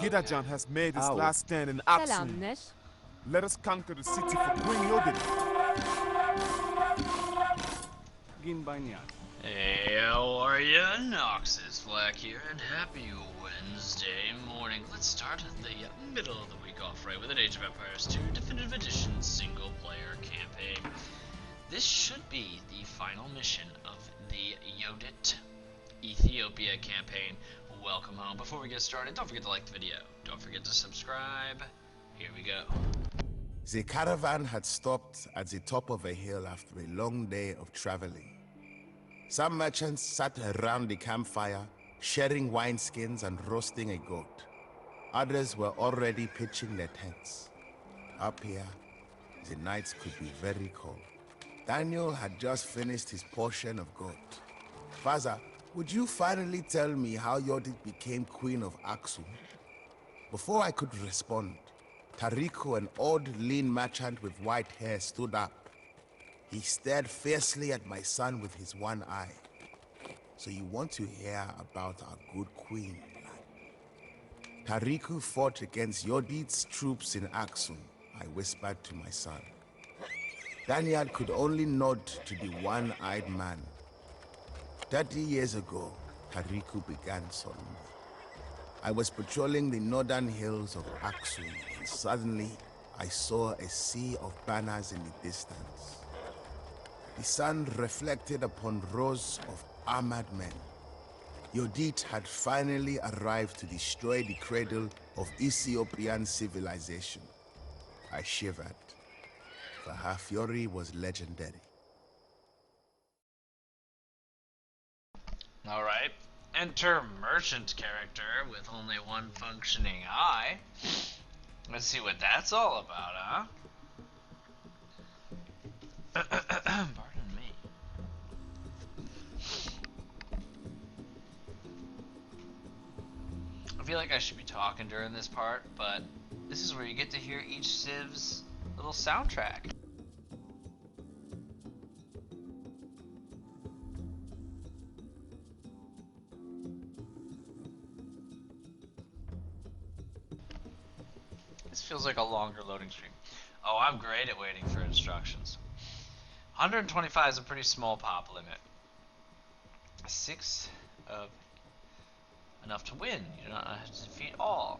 Gidajan has made his last stand in Aksum. Let us conquer the city for Queen Yodit. Hey, how are ya? Noxis Flak here, and happy Wednesday morning. Let's start the middle of the week off right with an Age of Empires 2 Definitive Edition single-player campaign. This should be the final mission of the Yodit Ethiopia campaign. Welcome home. Before we get started, don't forget to like the video. Don't forget to subscribe. Here we go. The caravan had stopped at the top of a hill after a long day of traveling. Some merchants sat around the campfire, sharing wineskins and roasting a goat. Others were already pitching their tents. Up here, the nights could be very cold. Daniel had just finished his portion of goat. Faza, would you finally tell me how Yodit became Queen of Aksum? Before I could respond, Tariku, an old, lean merchant with white hair, stood up. He stared fiercely at my son with his one eye. So you want to hear about our good queen, lad? Tariku fought against Yodit's troops in Aksum, I whispered to my son. Daniel could only nod to the one-eyed man. 30 years ago, Tariku began solemnly. I was patrolling the northern hills of Aksum, and suddenly I saw a sea of banners in the distance. The sun reflected upon rows of armored men. Yodit had finally arrived to destroy the cradle of Ethiopian civilization. I shivered, for her fury was legendary. Alright, enter merchant character with only one functioning eye. Let's see what that's all about, huh? Pardon me. I feel like I should be talking during this part, but this is where you get to hear each civ's little soundtrack. This feels like a longer loading screen. Oh, I'm great at waiting for instructions. 125 is a pretty small pop limit. 6 of enough to win. You do not have to defeat all.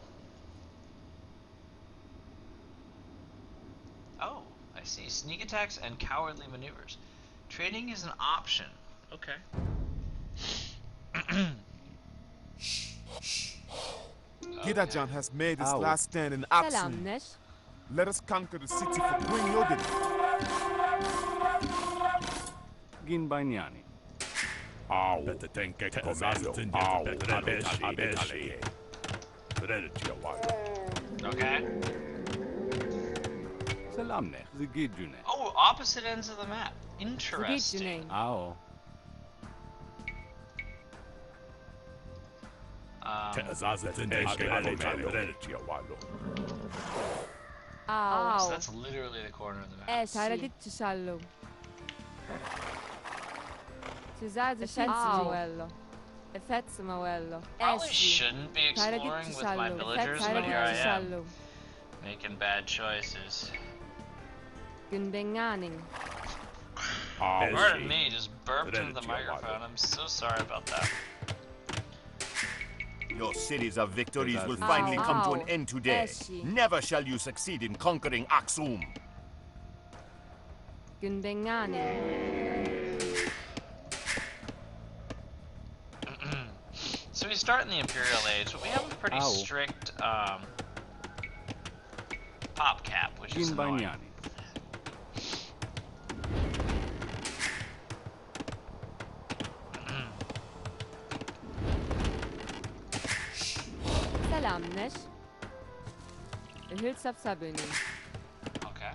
Oh, I see. Sneak attacks and cowardly maneuvers. Trading is an option. Okay. Gidajan has made his last stand in Aksum. Let us conquer the city for Queen Yodit. Ginbanyani. Okay. Oh, opposite ends of the map. Interesting. So that's literally the corner of the map. Probably shouldn't be exploring with my villagers, but here I am, making bad choices. Pardon me, just burped into the microphone. I'm so sorry about that. Your series of victories will finally come to an end today. Never shall you succeed in conquering Aksum. So we start in the Imperial Age, but we have a pretty strict pop cap, which is annoying. Okay.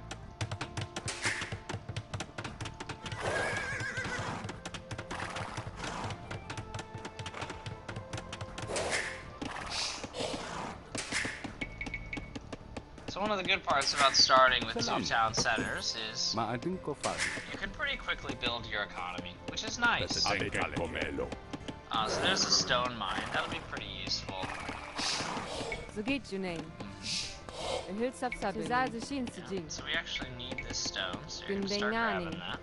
So one of the good parts about starting with two town centers is you can pretty quickly build your economy, which is nice. So there's a stone mine. That'll be pretty useful. So geht Junain. Erhöht Sabsabin. Zaza Shin Sijin. So we actually need this stone, so you're gonna start grabbing that.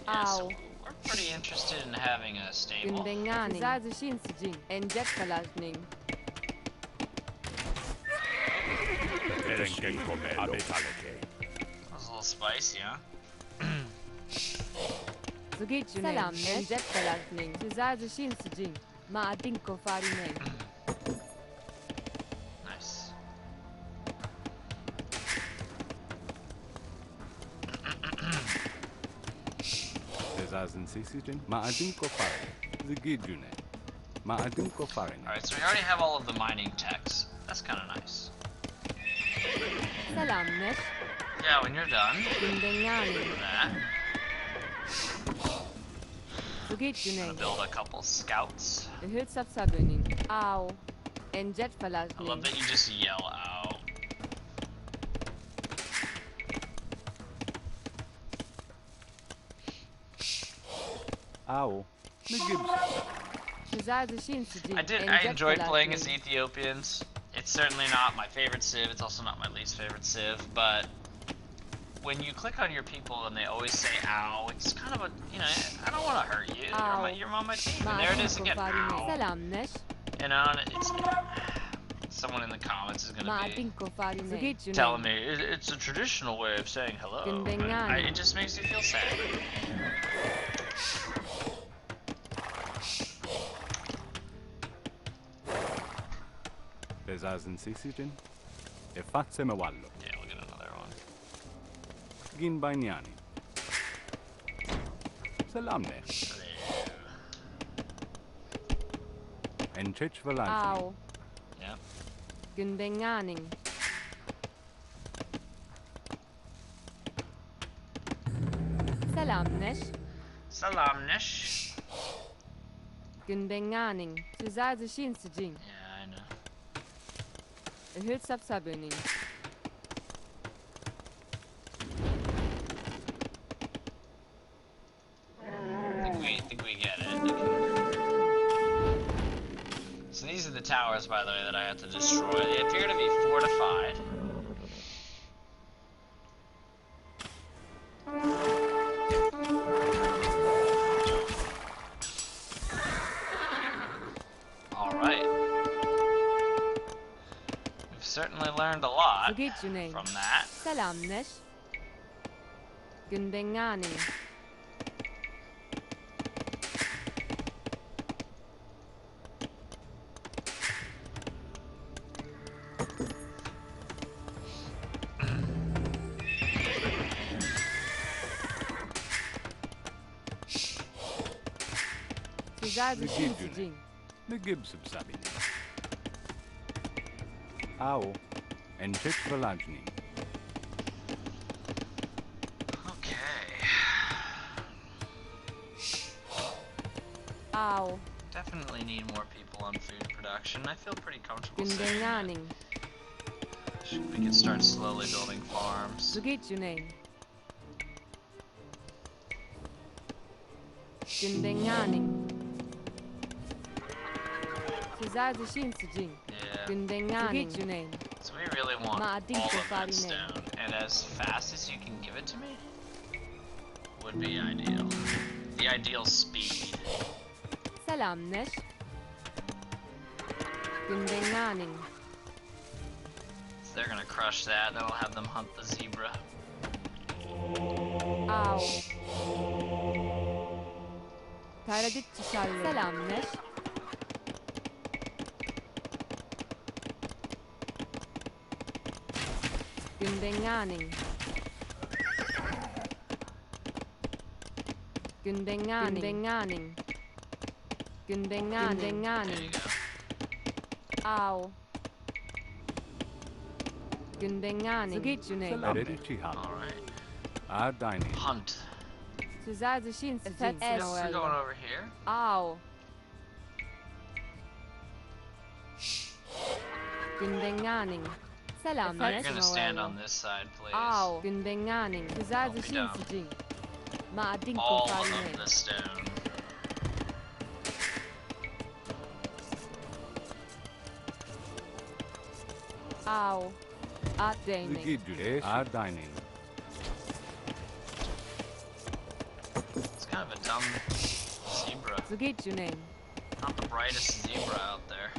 Yeah, so we're pretty interested in having a stable. Gündengani. Zaza Shin Sijin. Enjet Kalashning. That was a little spicy, huh? So geht Junain. Salam. Enjet Kalashning. Zaza Shin Sijin. Maadinko Farine. Nice. Bezazen Sisijin, Maadinko Farin. The Gijune. Maadinko Farin. Alright, so we already have all of the mining techs. That's kind of nice. Salam Nesh. Yeah, when you're done, Gündengani. do that. So geht I'm Junain. gonna build a couple scouts. Erhöht Sabsabinin. Au. Enjet I love Kalashning. that you just yell out. Ow. The Gibson. Zaza Shin Sijin. I enjoyed playing as Ethiopians. It's certainly not my favorite civ, it's also not my least favorite civ, but when you click on your people and they always say ow, it's kind of a, you know, I don't want to hurt you, you're on my team, and there it is again, ow. Salam Nesh. You know, and it's, someone in the comments is going to be Maadinko Farine. So geht Junain. telling me, it's a traditional way of saying hello, and it just makes me feel sad. Bezazen Sisijin. E Fatse Mewallo. Yeah, we'll get another one. Gin Baignani. Salamne. Enchech Velazzi. Au. Yeah. Gündenganing. Salam Nesh. Salam Nesh. Gündenganing. Zaza Shin Sijin. Yeah, I know. Erhöht Sabsabinin. I think we get it. So these are the towers, by the way, that I have to destroy. They appear to be fortified. Alright. We've certainly learned a lot So geht Junain. from that. Salam Nesh. Gündenganing. Zaza Shin Sijin. The Gibson Sabin. Ow. Enchech Velazzi. Okay. Au. Definitely need more people on food production. I feel pretty comfortable saying that. Gündenganing. We can start slowly building farms. So geht Junain. Gündenganing. Zaza Shin Sijin. Yeah. Gündenganing. So geht Junain. So we really want Maadinko all of that Farine. stone, and as fast as you can give it to me would be ideal. The ideal speed. Salam Nesh. Gündenganing. So they're gonna crush that. That'll have them hunt the zebra. Au. Karadit Çişarlı. Salam Nesh. Gündenganing. Gündenganing. Gündenganing. Gündenganing. There you Gündenganing. go. Au. Gündenganing. So geht Junain. Salamne Chihal. Alright. Our dining. Hunt. So Zaza Shin Sijin. So we're going over here. Au. Gündenganing. Salam You're Nesh. gonna stand on this side, please. Au. Gündenganing. So Zaza Don't be Shin dumb. Sijin. Ma dinko all farine. of the stone. Ow. At The dining. Gidjun are dining. It's kind of a dumb zebra. Zugitjunin. Not the brightest zebra out there.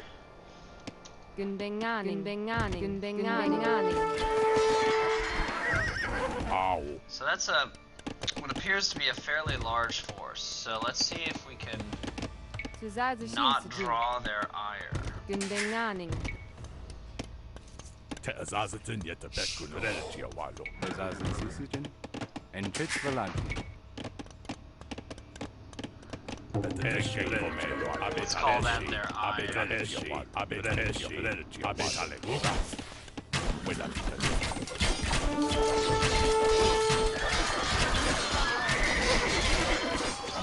Gündenganing. Gündenganing. So that's what appears to be a fairly large force. So let's see if we can not draw their ire. Gündenganing. Te'azazatin yetabekun relachia walo. Bezazen Sisijin. And Chich Velajni. Let's call that their ire.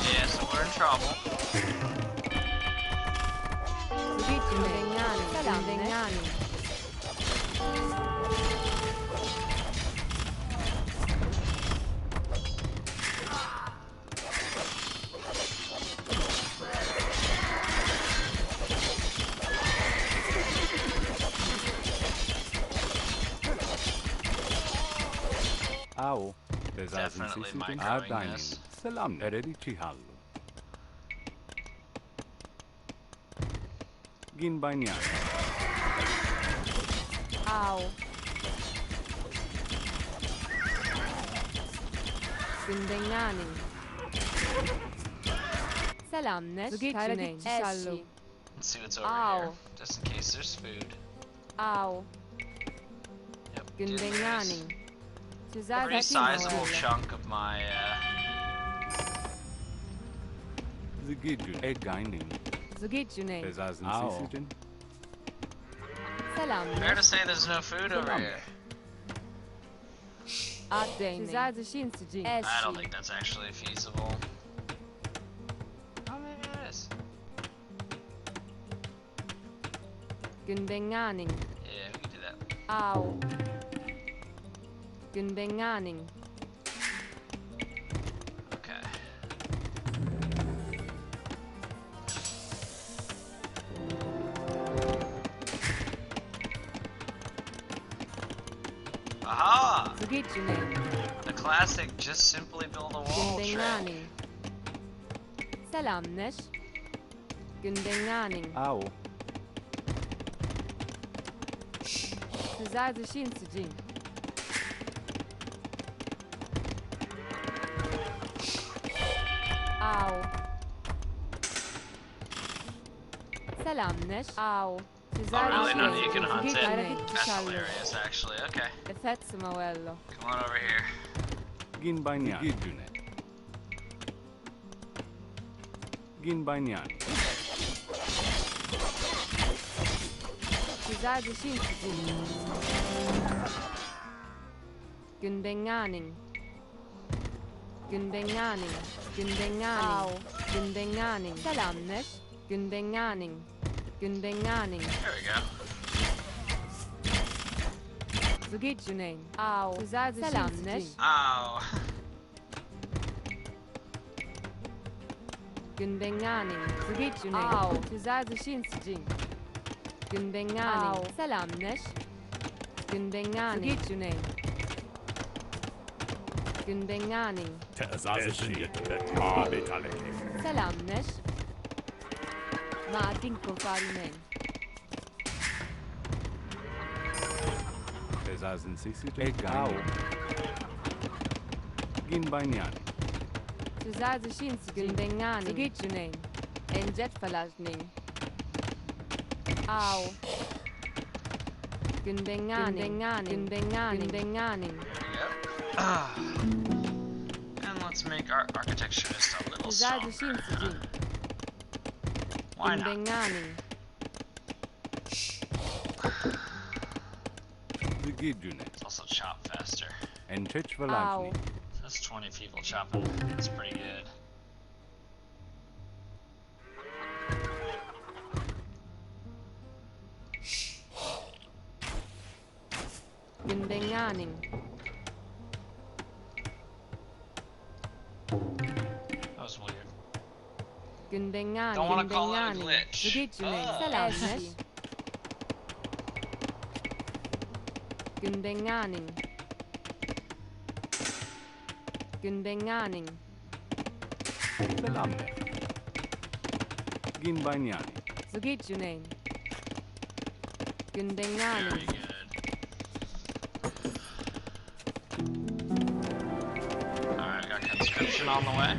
Yeah, so we're in trouble. Gündenganing. Ao. Bezazen Definitely Sisijin are microing dining. this. Salam Neredi Chihalu. Gin Banyan. Ow. Gündenganing. Selamneş. Zugitjunin. Eşi. Let's see what's over Ow. here, just in case there's food. Ow. Yep, did lose Gündenganing. a pretty sizable chunk of my, The Gidjun egg dining. Zugitjunin. Bezazen Ao. Sisijin. fair to Selamneş. say there's no food over here. At dining. Sizazishinsijin. I don't Eşi. think that's actually feasible. Oh, maybe it is. Gündenganing. Yeah, we can do that. Ow. Gündenganing. Okay. Aha! Zugitjunin. The classic just simply build a wall trick. Gündenganing. Selamneş. Gündenganing. Ao. Sizazishinsijin. Ow. Selamneş. Ow. Oh, really? None of you can hunt it? Zugitjunin. That's hilarious, actually. Okay, Effetsimawello. come on over here. Gin Banyan. Gidjun. Gin Banyan. Sizazishinsijin. Gündenganing. Gündenganing. Gündenganing. Gündenganing. Selamneş. Gündenganing. Gündenganing. There we go. Zugitjunin. Ow. Selamneş. Ow. Gündenganing. Zugitjunin. Ow. Sizazishinsijin. Gündenganing. Selamneş. Gündenganing. Zugitjunin. Gündenganing. Te'azazatin yetabekun. Selamneş. Ma dinko farinen. Bezazen Sisijin egg dining. Gin Banyan. Sizazishinsijin. Gündenganing. Zugitjunin. Enjet falajning. Ow. Gündenganing. Gündenganing. Gündenganing. Yep. And let's make our architecture just a little stronger. Sizazishinsijin. Why not? Gündenganing. The Gidjun. It's also chop faster. And Chich Ow. Velajni. That's 20 people chopping. That's pretty good. Gündenganing. That was weird. Gündengani. Don't want to call it a glitch. Selamneş. Gündengani. Gündengani. Selamne. Ginbanyani. Zugitjunein. Gündengani. Very good. Alright, got conscription on the way.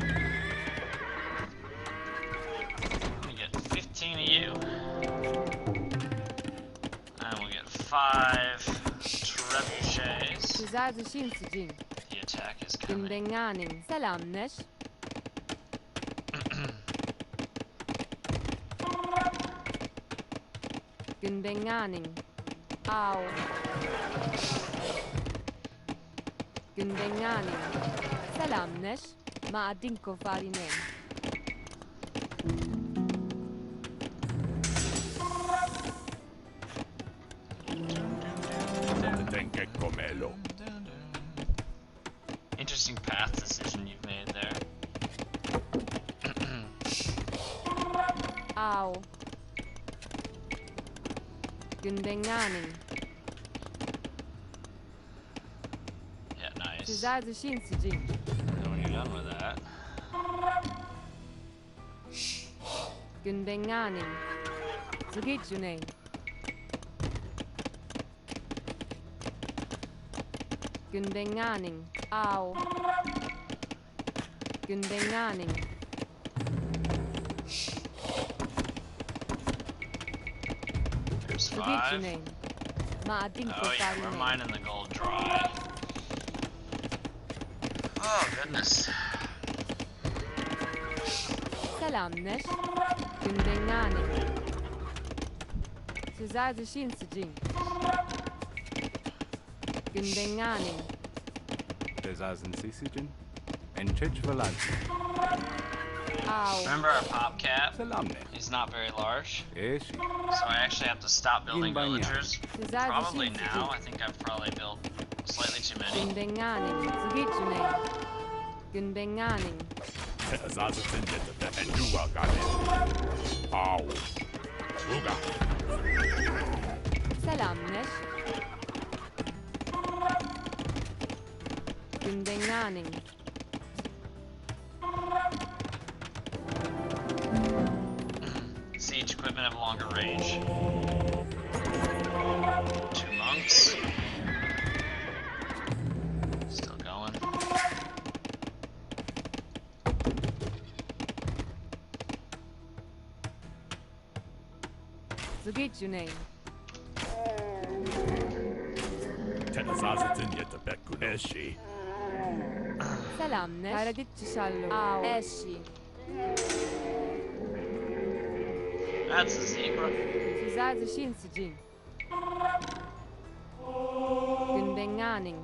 Let me get 15 of you. And we'll get 5 trebuchets. Güzel şinsicin. The attack is coming. Gündengani. Selamneş. Gündengani. Au. Gündengani. Selamneş. Maadinko farinen. Interesting path decision you've made there. Au. Gündengani. Yeah, nice. Güzel şinsicin. And when you're done with that, Gündengani. Zugitjunein. Gündengani. Au. Gündengani. there's 5. Zugitjunein. Maadinko Oh yeah, we're farinen. mining the gold dry. Oh goodness. Selamneş. Gündengani. Güzel şinsicin. Gündengani. Desazen Sisijin. Enchich Valanti. Au. Remember our pop cap? Selamne. He's not very large, Eshi. so I actually have to stop building Ginbanya. villagers. Güzel Probably şinsicin. now. I think I've probably built slightly too many. Gündengani. Zugitjunein. Gündengani. Selamneş. Gündengani. Siege equipment have longer range. 2 monks. Still going. Zugitjunein. Selamneş. Karaditçi şallu. Au. Eşi. That's a zebra. Güzel şinsicin. Gündengani.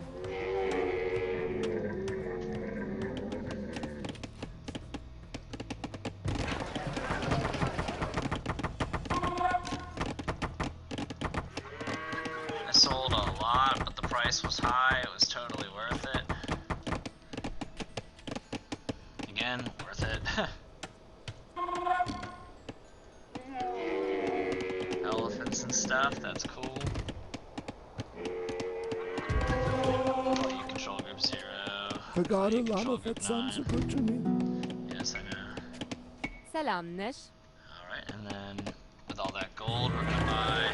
I sold a lot, but the price was high. It was totally worth it. Again, worth it. Elephants and stuff, that's cool. You control group 0. Forgot You a lot control of group it sounds 9. good to me. Yes, I know. Selamneş. Alright, and then with all that gold, we're gonna buy.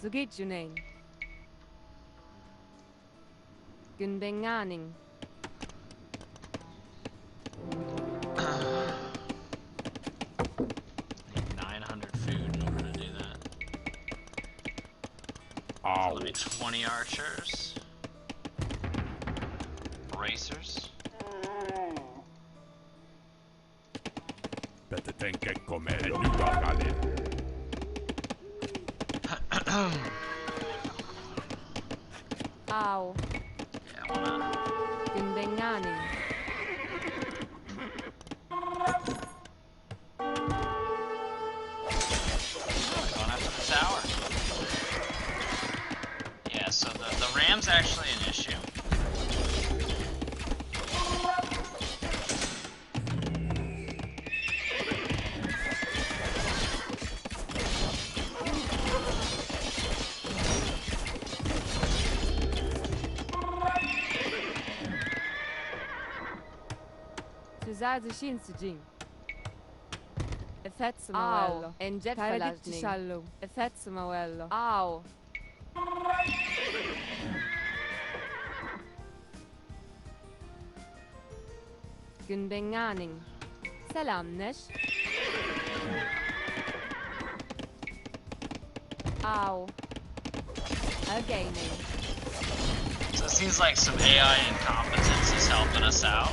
Zugitjunein. Gündengani. Need 900 food in order to do that. So let me 20 archers. Bracers. Au. Yeah, why not? Gündengani. Going after the tower. Yeah, so the ram's actually an issue. Suzazi Shinsijin. Effetts Mawello. Enjet Falajni. Shallow. Effetts Mawello. Ow. Günbenganing. Selamnesh. Ow. Gaining. So it seems like some AI incompetence is helping us out.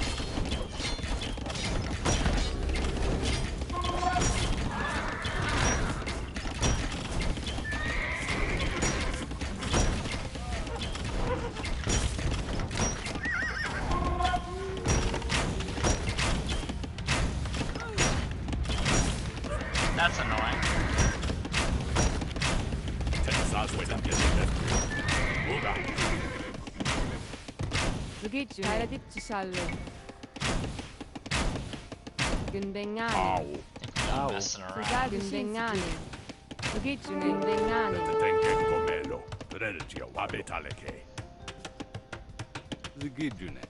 That's annoying. Zugitju. Kairaditju Shallow. Günbenganing. I'm messing around. Suzazi Günbenganing. Zugitju Günbenganing. Zigidune.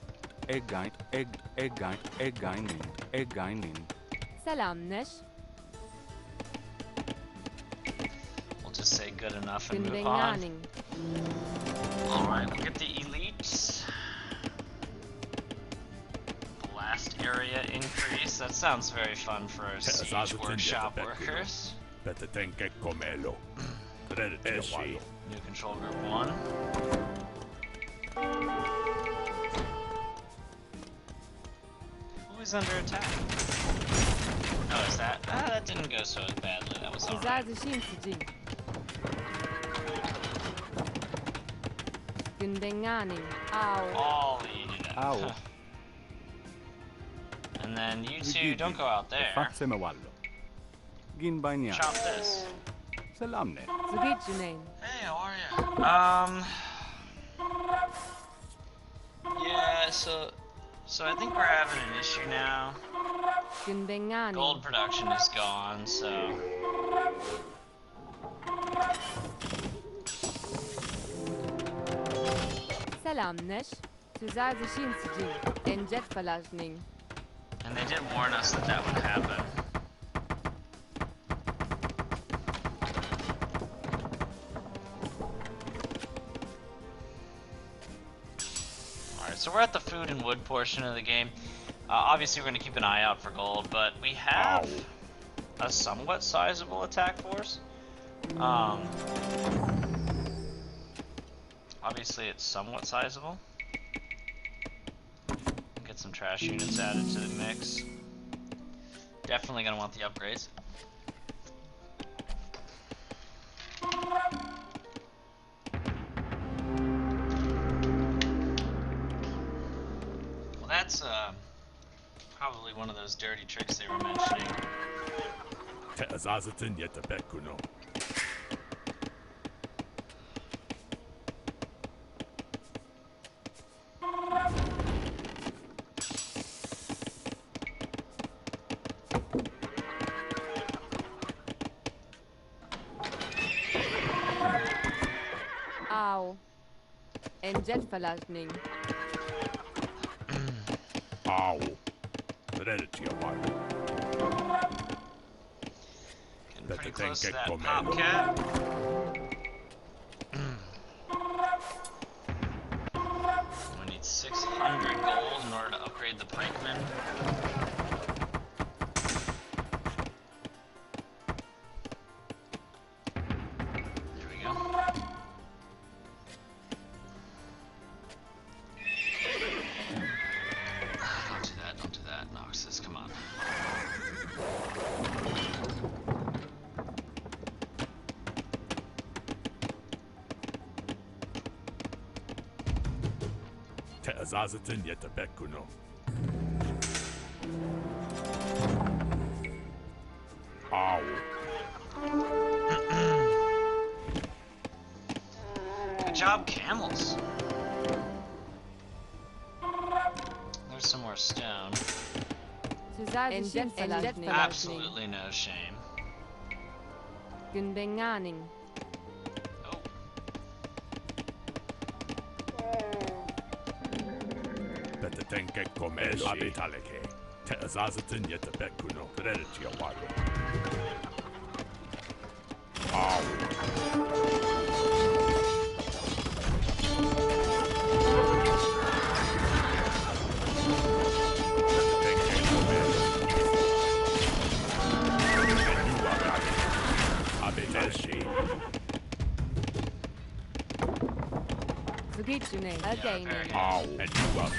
Eggainin. Selamnesh. We'll just say good enough and move on. Günbenganing. Alright, look at the elites. Blast area increase. That sounds very fun for our siege workshop workers. New control group 1. Who is under attack? Oh, is that? That didn't go so badly. That was alright. Suzazi Shinsijin. Günbenganing. Ow. All eaten up. Ow. And then you two, don't go out there. Fatsemawallo. Ginbainia. Chop this. Salamne. Zugitju name. Hey, how are you? Yeah, so I think we're having an issue now. Günbenganing. Gold production is gone, so Selamnesh. Suzazi Shinsijin. Enjet Falajning. and they did warn us that that would happen. Alright, so we're at the food and wood portion of the game. Obviously we're going to keep an eye out for gold, but we have a somewhat sizable attack force. Obviously it's somewhat sizable. Get some trash units added to the mix. Definitely going to want the upgrades. Well, that's probably one of those dirty tricks they were mentioning. Ow. Enjet Falajning. Ow. Getting pretty close to that pop cap. We need 600 gold in order to upgrade the pikemen. There we go. Don't do that, Noxis, come on. Ow. Good job, camels. There's some more stone. Enjet Falajning. Absolutely no shame. Günbenganing. Oh. Te'azazatin yetabekuno. Terertia wado. Zugitsune, again. And you are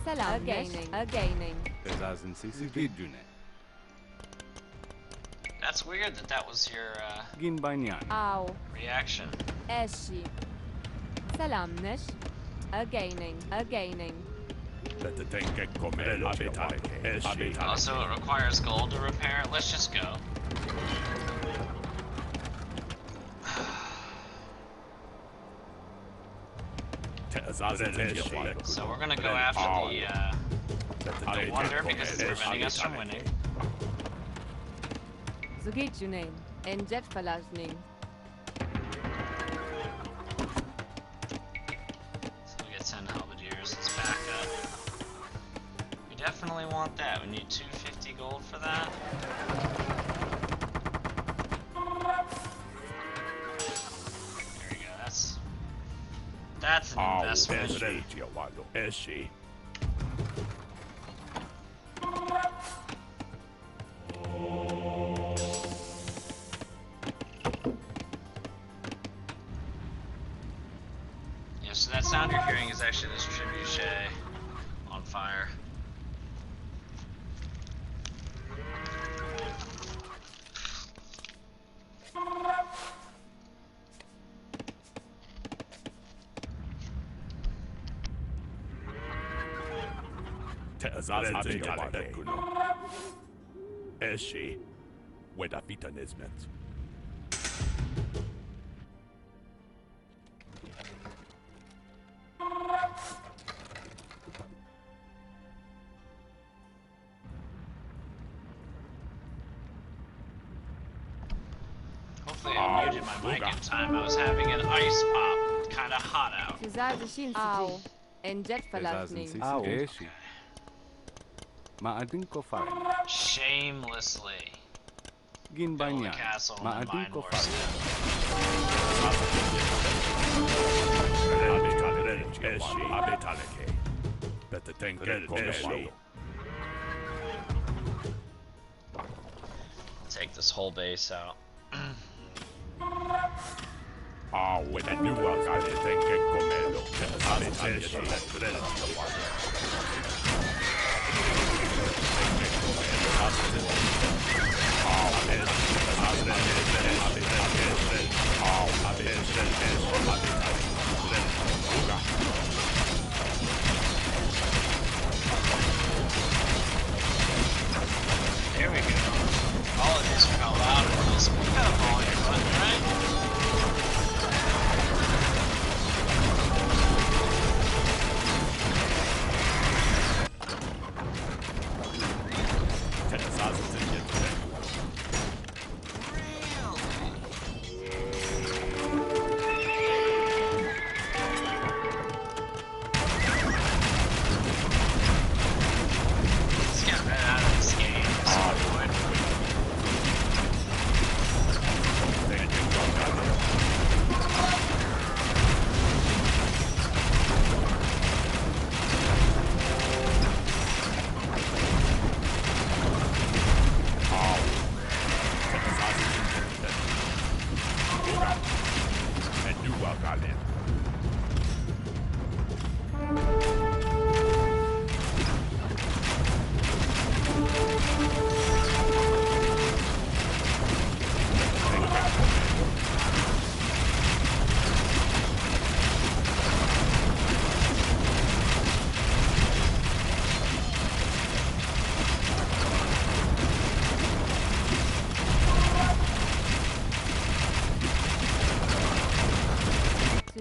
Selam, againing. That's weird that was your Ow. reaction. Eshi. Selamnesh. Againing. Also, it requires gold to repair it. Let's just go. So we're gonna go after the wonder because it's preventing us from winning. Zugitsune. Enjet Falazning. So we get 10 halberdiers. Let's back up. We definitely want that. We need 250 gold for that. There we go. That's an investment. Yeah, so that sound you're hearing is actually this trebuchet on fire. Eshi, weda vita nezmet. Hopefully I muted my mic in time. I was having an ice pop. Kinda hot out. Ow. Enjet Falazning. Shamelessly. Build a castle and mine more take this whole base out. When a new one got it, then get commando. There we go. Apologies for how loud it is. What kind of volume button, right?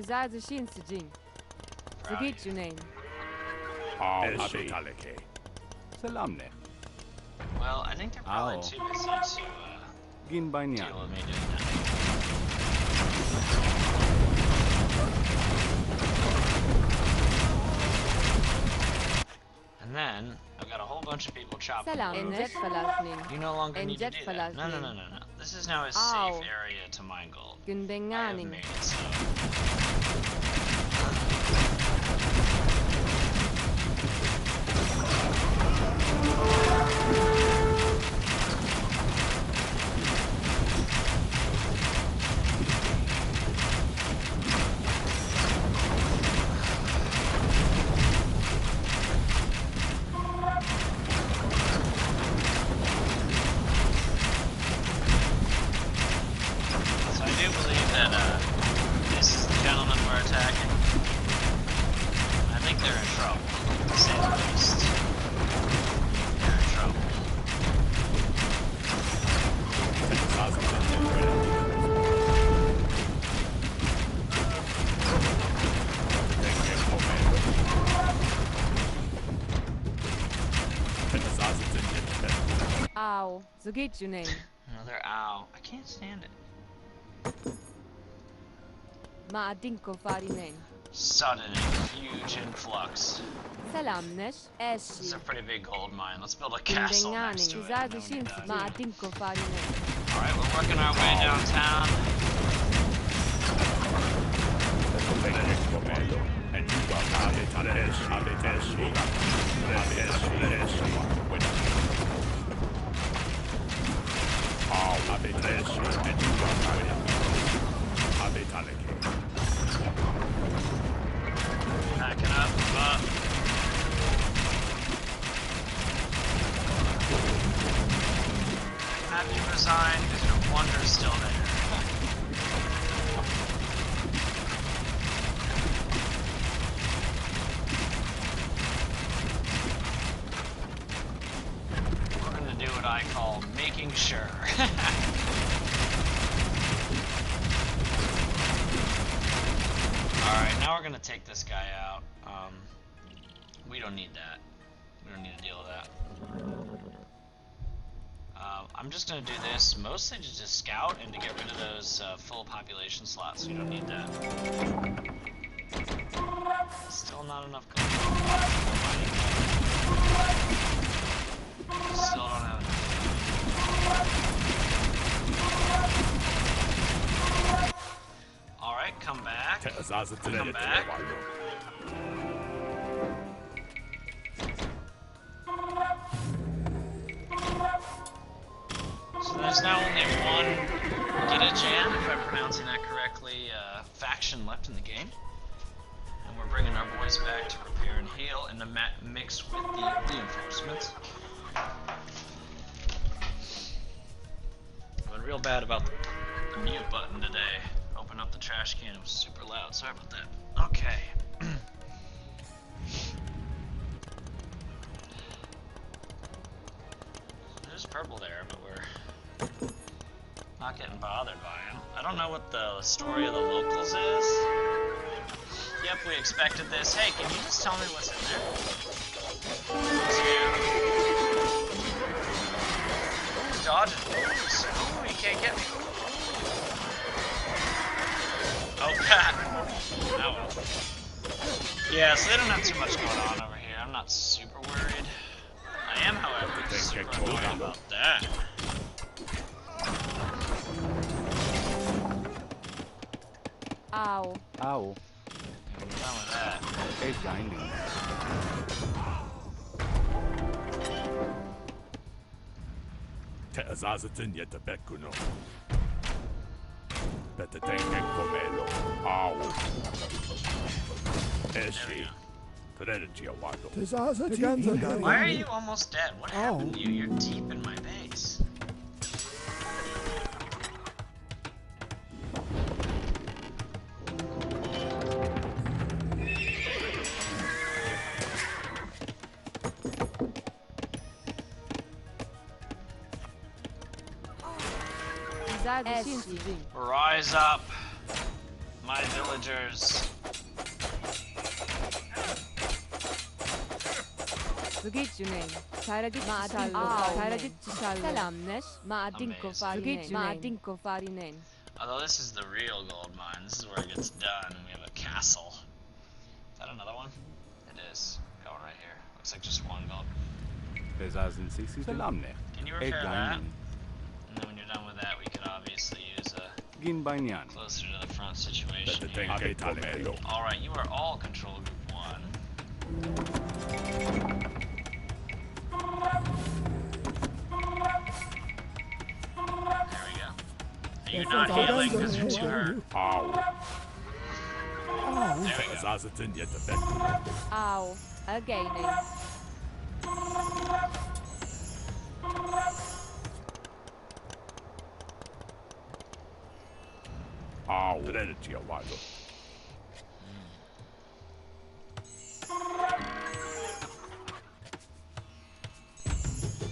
Tuzazi Shinsijin. Zagit your name. Salamne. Well, I think they're probably too busy to Gin deal with me doing that. And then I've got a whole bunch of people chopping. You no longer need to do that. No. This is now a safe area to mine gold. I have made it so. Ow. Zagit your name. Another ow. I can't stand it. Ma Dinko Farinen. Sudden and huge influx. Salamnesh. This is a pretty big gold mine. Let's build a castle next to it. Ma Dinko Farinen. Alright, we're working our way downtown. Backing up. Have you resigned because your wonder's still there? We're gonna do what I call making sure. Alright, now we're gonna take this guy out. We don't need that. We don't need to deal with that. I'm just gonna do this mostly to just scout and to get rid of those full population slots. We don't need that. Still not enough gold. Still don't have enough. Alright, come back. Come back. So there's now only one Gidajan, if I'm pronouncing that correctly, faction left in the game. And we're bringing our boys back to repair and heal and to mix with the reinforcements. I went real bad about the mute button today. Open up the trash can, it was super loud. Sorry about that. Okay. There's purple there, but we're not getting bothered by him. I don't know what the story of the locals is. Yep, we expected this. Hey, can you just tell me what's in there? Dodging moves. Ooh, he can't get me. Oh, God. Oh, well. Yeah, so they don't have too much going on over here. I'm not super worried. I am, however, super annoyed about that. Ow. Ow. I'm done with that. It's blinding. Teazazatin yetabekuno. Betatenge komelo. Ow. Eshi. Why are you almost dead? What happened to you? You're deep in my base. Rise up, my villagers. Zgidjunin. Farinen. Although this is the real gold mine, this is where it gets done, and we have a castle. Is that another one? It is. Going right here. Looks like just one gold. Can you repair that? And then when you're done with that, we could obviously use a closer to the front situation here. Alright, you are all control group 1. There we go. You're not healing because you're too hurt. There we go. Ow. Gaining.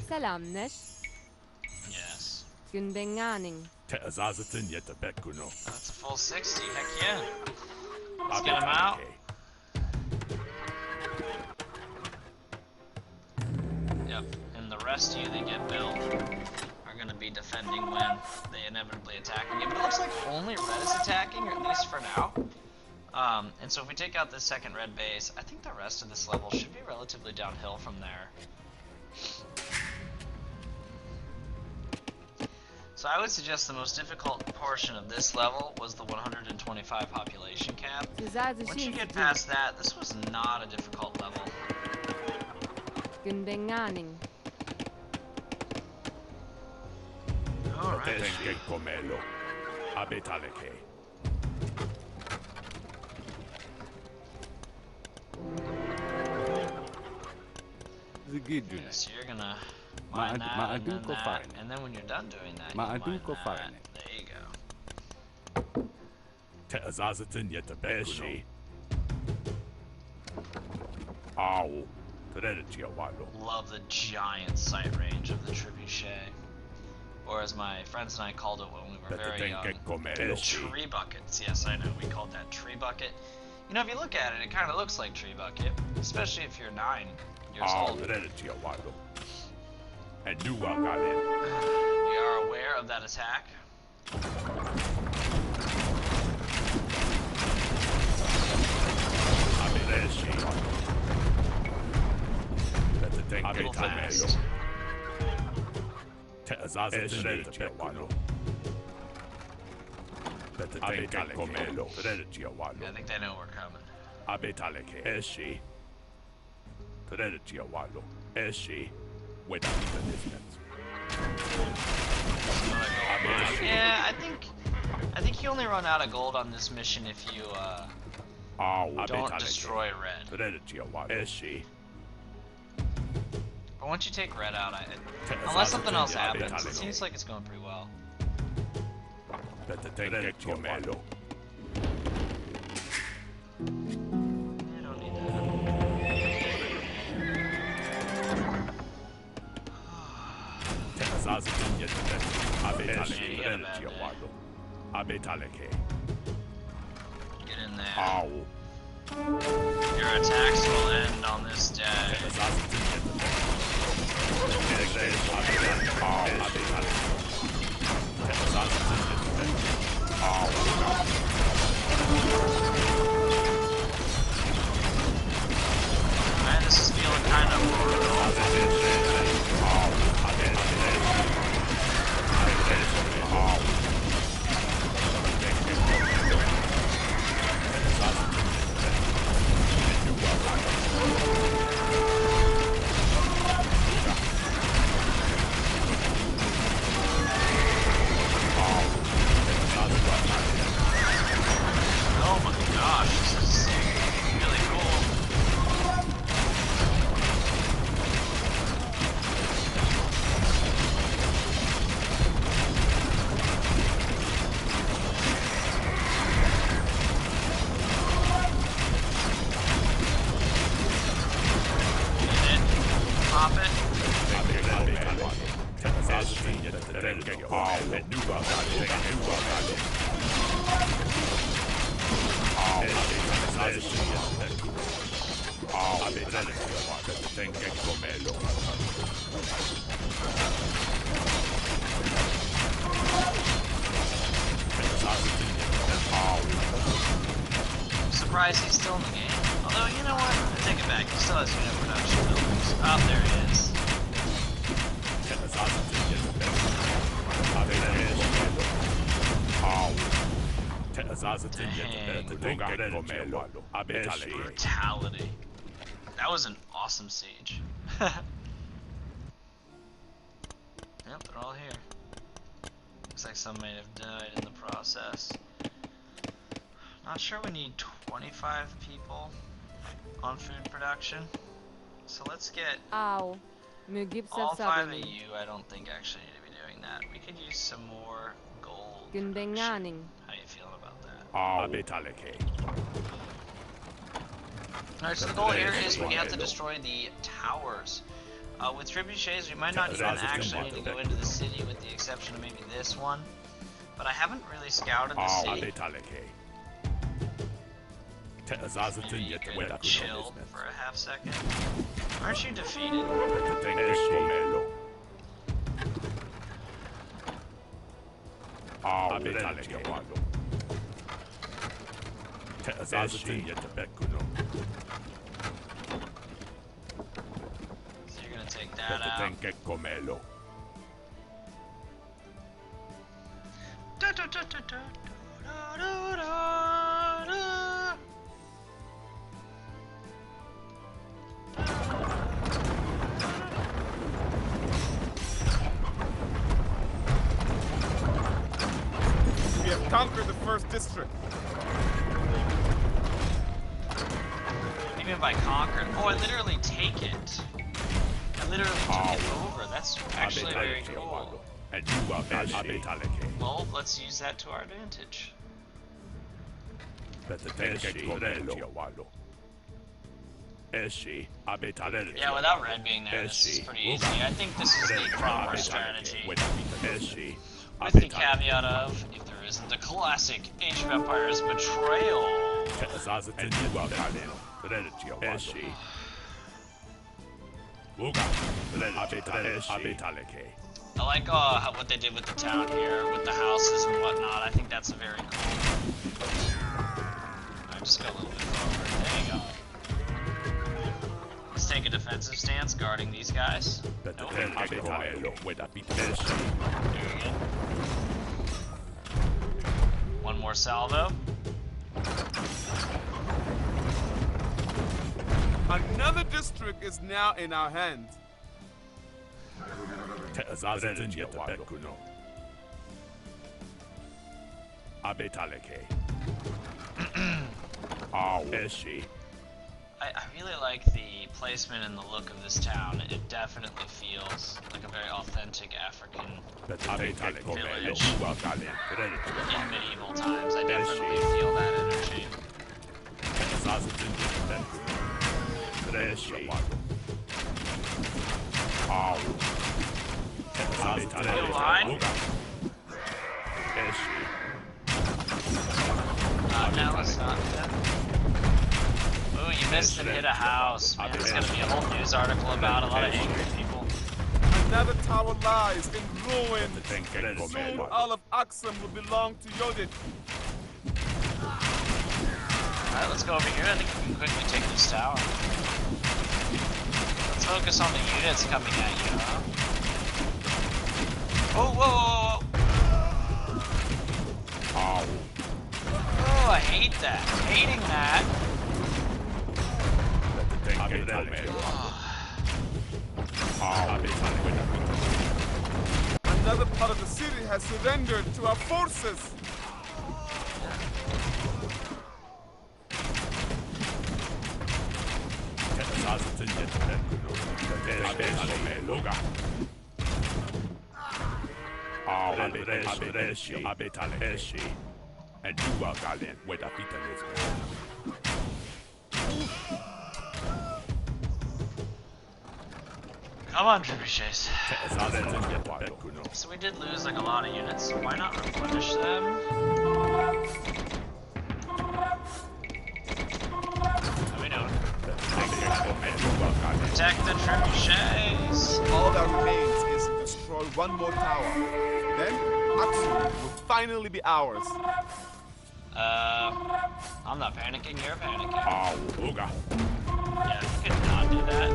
Selamnesh. Yes. Günbenganing. That's a full 60. Heck yeah. Let's get him out. Yep. And the rest of you that get built are going to be defending when they inevitably attack again. But it looks like only red is attacking, or at least for now. And so if we take out this second red base, I think the rest of this level should be relatively downhill from there. So I would suggest the most difficult portion of this level was the 125 population cap. Once you get past that, this was not a difficult level. Günbenganing. Alright. So you're gonna mine that, and then that, and then when you're done doing that, you mine that. There you go. Love the giant sight range of the trebuchet. Or as my friends and I called it when we were very young, tree buckets. Yes, I know, we called that tree bucket. You know, if you look at it, it kind of looks like tree bucket, especially if you're 9 years old. We are aware of that attack. A little fast. I think they know we're coming. Yeah, I think you only run out of gold on this mission if you don't destroy red. But once you take red out, unless something else happens, it seems like it's going pretty well. I don't need Get in there. Your attacks will end on this day. Man, this is feeling kind of oh my gosh, this is really cool. Pop it. Surprised he's still in the game. Although, you know what? I take it back. He still has unit production buildings. Oh, there he is. Brutality. That was an awesome siege. Yep, they're all here. Looks like some may have died in the process. Not sure we need 25 people on food production. So let's get all 5 of you. I don't think actually need to be doing that. We could use some more gold production. How you feeling about that? Alright, so the goal here is we have to destroy the towers. With trebuchets, we might not even actually need to go into the city with the exception of maybe this one. But I haven't really scouted the city. Maybe you could chill for a half second. Aren't you defeated? So you're gonna take that out. We have conquered the first district. What do you mean by conquered? Oh, I literally take it. I literally took it over. That's actually very cool. Well, let's use that to our advantage. Yeah, without red being there, this is pretty easy. I think this is the proper strategy. With the caveat of, if there isn't the classic Age of Empires betrayal. I like what they did with the town here, with the houses and whatnot. I think that's a very cool. Alright, just go a little bit forward. There you go. Let's take a defensive stance, guarding these guys. Nope. Do it again. One more salvo. Another district is now in our hands. I really like the placement and the look of this town. It definitely feels like a very authentic African village in medieval times. I definitely feel that energy. Feel behind? No, let's not do that. Ooh, you missed and hit a house. Man, there's gonna be a whole news article about a lot of angry people. Another tower lies in ruins. Soon all of Aksum will belong to Yodit. Alright, let's go over here. I think we can quickly take this tower. Let's focus on the units coming at you, huh? Oh, whoa, whoa, whoa. Oh, I hate that. Hating that. Another part of the city has surrendered to our forces. Come on, trebuchets. So we did lose like a lot of units. Why not replenish them? Protect the trebuchets! All that remains is to destroy one more tower. Then, Axum will finally be ours. I'm not panicking, you're panicking. Oh, Ooga. Yeah, you could not do that.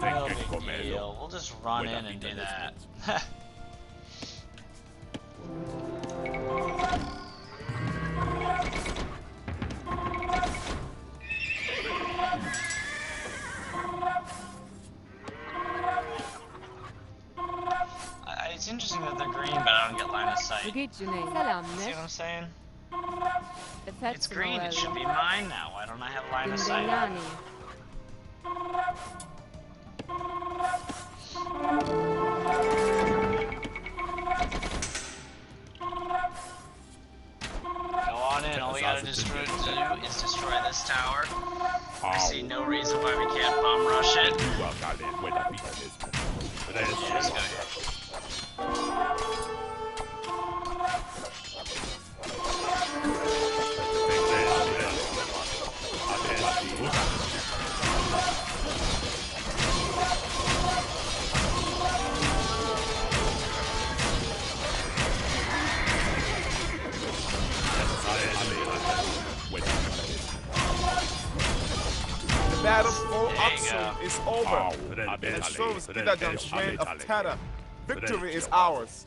No big deal. We'll just run in and do that. It's interesting that they're green, but I don't get line of sight. See what I'm saying? It's green, it should be mine now. Why don't I have line of sight? Go on in, all we gotta do is destroy this tower. I see no reason why we can't bomb rush it. Just go ahead. The battle for Axum is over. It shows Gidajan's reign of terror. Victory is ours.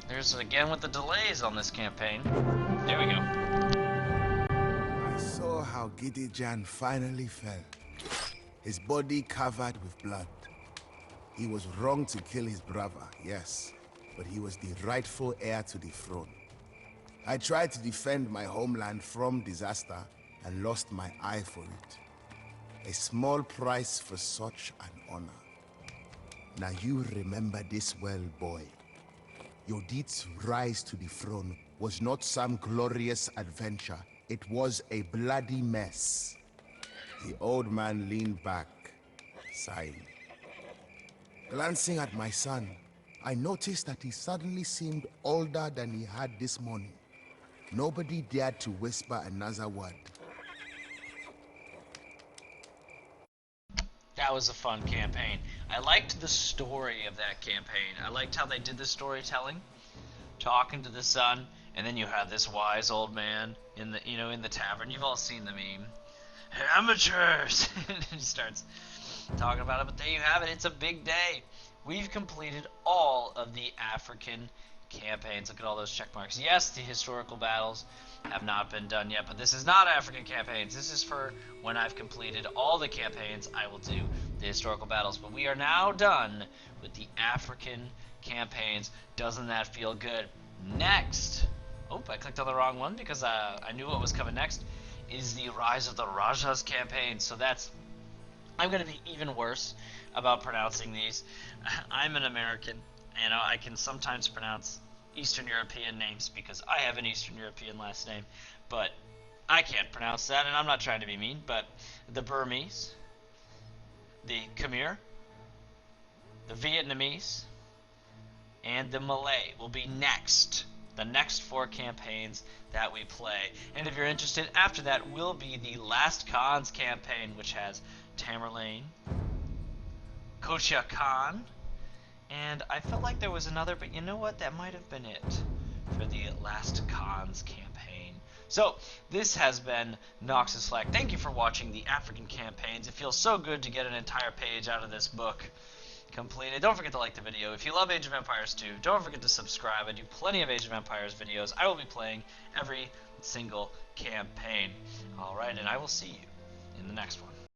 There's again with the delays on this campaign. There we go. I saw how Gidajan finally fell. His body covered with blood. He was wrong to kill his brother, yes, but he was the rightful heir to the throne. I tried to defend my homeland from disaster and lost my eye for it. A small price for such an honor. Now you remember this well, boy. Your deed's rise to the throne was not some glorious adventure. It was a bloody mess. The old man leaned back, sighing. Glancing at my son, I noticed that he suddenly seemed older than he had this morning. Nobody dared to whisper another word. That was a fun campaign. I liked the story of that campaign. I liked how they did the storytelling, talking to the son, and then you have this wise old man in the in the tavern. You've all seen the meme. Amateurs! And he starts talking about it, but there you have it. It's a big day. We've completed all of the African campaigns. Look at all those check marks. Yes, the historical battles have not been done yet, but this is not African campaigns. This is for when I've completed all the campaigns, I will do the historical battles. But we are now done with the African campaigns. Doesn't that feel good? Next, oh, I clicked on the wrong one because I knew what was coming next, is the Rise of the Rajas campaign. So that's, I'm going to be even worse about pronouncing these. I'm an American, and I can sometimes pronounce Eastern European names because I have an Eastern European last name, but I can't pronounce that, and I'm not trying to be mean, but the Burmese, the Khmer, the Vietnamese, and the Malay will be next. The next 4 campaigns that we play. And if you're interested, after that will be the Last Khan's campaign, which has Tamerlane, Kocha Khan, and I felt like there was another, but you know what? That might have been it for the Last Khan's campaign. So, this has been Noxis Flak. Thank you for watching the African campaigns. It feels so good to get an entire page out of this book completed. Don't forget to like the video. If you love Age of Empires 2, don't forget to subscribe. I do plenty of Age of Empires videos. I will be playing every single campaign. Alright, and I will see you in the next one.